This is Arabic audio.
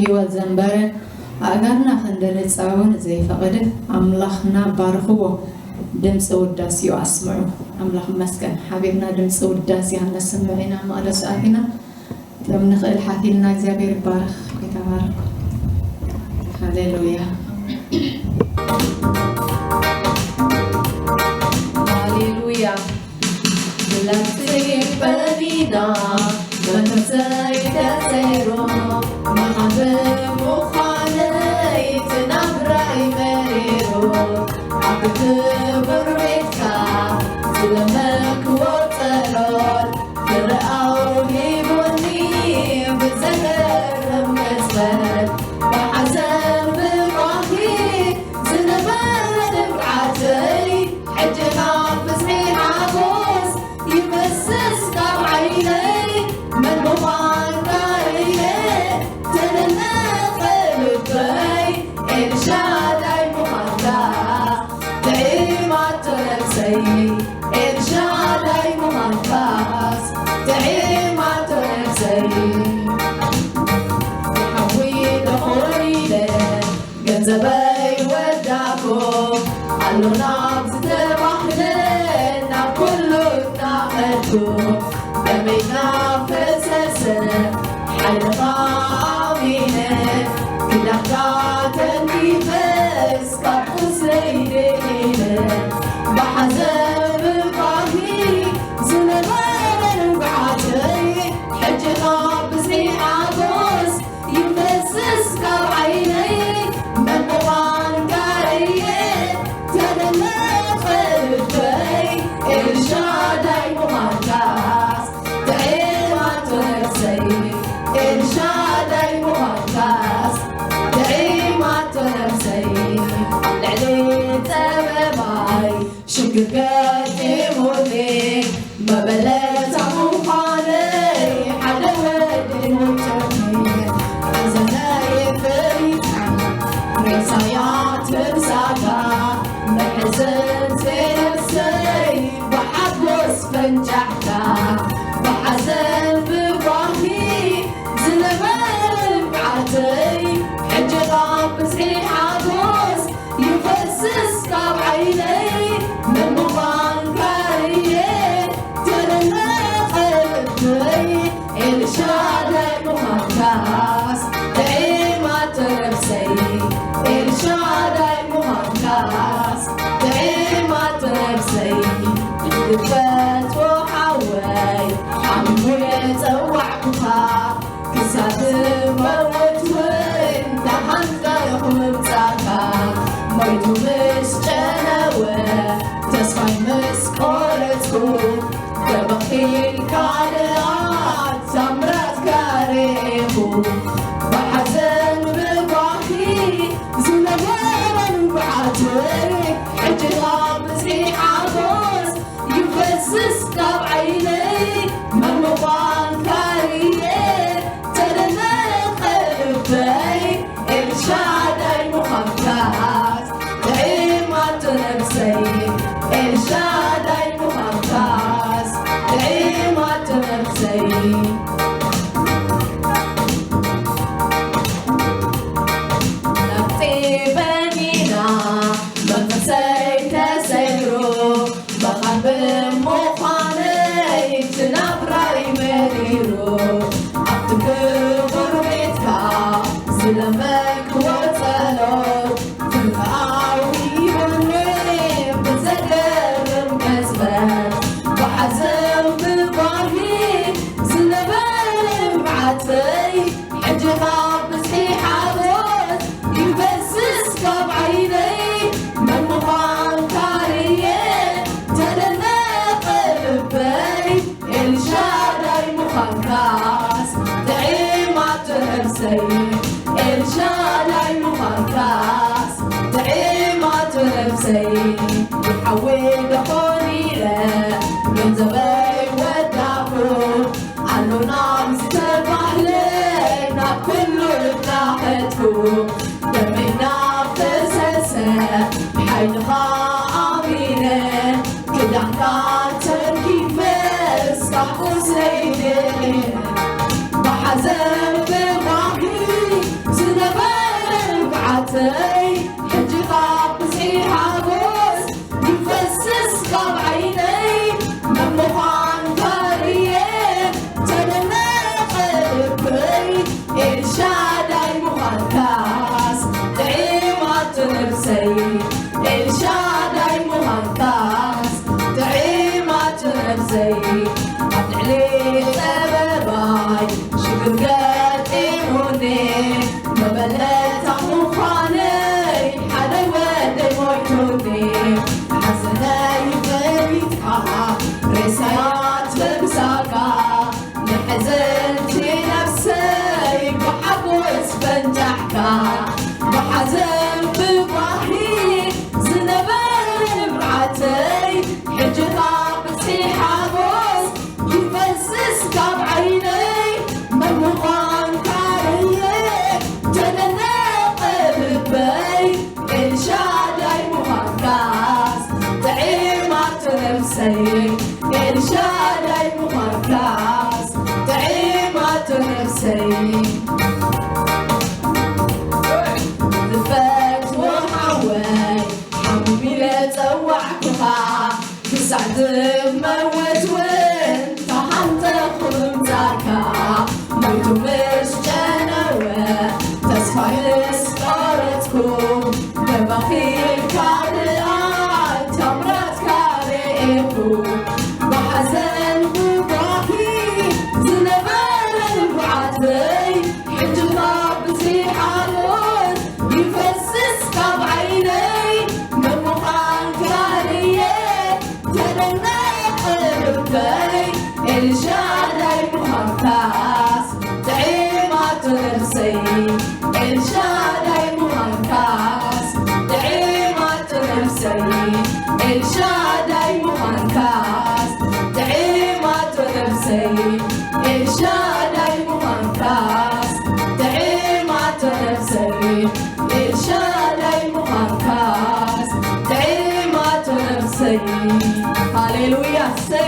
هيوت زنبرة أجرنا خندل تصاون زي فقده أملاخنا بارخوه دمس وداسي وأسمعه أملاخ مسكن حبيبنا دمس وداسي هنا سمعنا ما أدرس أهنا لو نخيل حكينا زبير بارخ كتبارك هاليلويا هاليلويا لنسي بدينا لنسي كسيرو محبب مخالي تنبرأي مريرو عبد بربيتك سلمك وطلال فرقاو هيبوني بزهر مسفل بحزن بروحي زنبال بعتلي حجنا بصحيح عبوس يمسس عيني من مباركي تننا قلبي إرشادي مهدا تعيمات نفسي إرشادي مهداس تعيمات نفسي يحويد خوريدي جنزبي وداكو علو نابز تبحلنا كله ناقدو دمينا فسسنا حيدقا عمينا كدحكات النفس قرقص ليدينا بحزن بقاهي زنبان بعاتي حجنا بزيح عبوس يمسس كوعيني من مبان كاريه تدمى قلبي إرشادي مهندس تعيمات نفسي إرشادي مهندس تعيمات نفسي لعلي تباباي شكر قدموني ما بلت عموحاني حدا ودي مجمي زناي فريقا رسايات رساكا محزن نفسي بحبس فنجحتا بحزن بباهي زنبال بعتي حجرا بصحيح عبوس يفسس كاب عيني من مبان كاريه ترنا قلبي إرشادي مهندس تعيمات نفسي إرشادي مهندس تعيمات نفسي دفت وحواي عمو يتوعكها كساد موت وانت حنقر خمتاكا ميتو مش جنوة تسمعي مسكورتكو دبقي الكالعات سمرات كاريبو بحزن بباهي زنبان بعتي حجرا بزيح عبوس يفسس كاب عيني من مبان كاريه ترنا قلبي إرشادي مخدات تعيمات نفسي إرشادي مخدات تعيمات نفسي نفسي بنينا بنفسي تسيرو بقلب مخاني تنبري مريرو عبدك بربيتك سلمك وطلال تبقاوي بني بزدر مكسبان بحزن بباهي زنبال بعتي حجها بصحيح عبوس يفسس كاب عيني من مبان كاريه تدنا قلبي إرشادي مخندس تعيمات نفسي إرشادي مخندس تعيمات نفسي يحول خليله من زبي وداكو عنو نام ستبح لنا كله ناحتكو دمينا بسسه حينها امينه كده احنا تركيب بس كحكو سيدي نفسي الشادي مخركاس تعيمات نفسي ذفت وحوي حميلة توعكها تسعد بموت وانت حنت خمتاكا موتو مش جنوة تسفاي سفارتكم ببخيل كاري تمرت كاريكو بحزن بباكي زنبال البعثي حجنا بزيحانون يفسس كبعيني من مخان كاريه تدنا قلبي الشادي مهمكاس تعيمات نفسي الشادي مهمكاس تعيمات نفسي الشادي مهمكاس تعيمات نفسي الشادي مهمكاس تعيمات نفسي الشادي مهمكاس تعيمات نفسي هاليلويا سي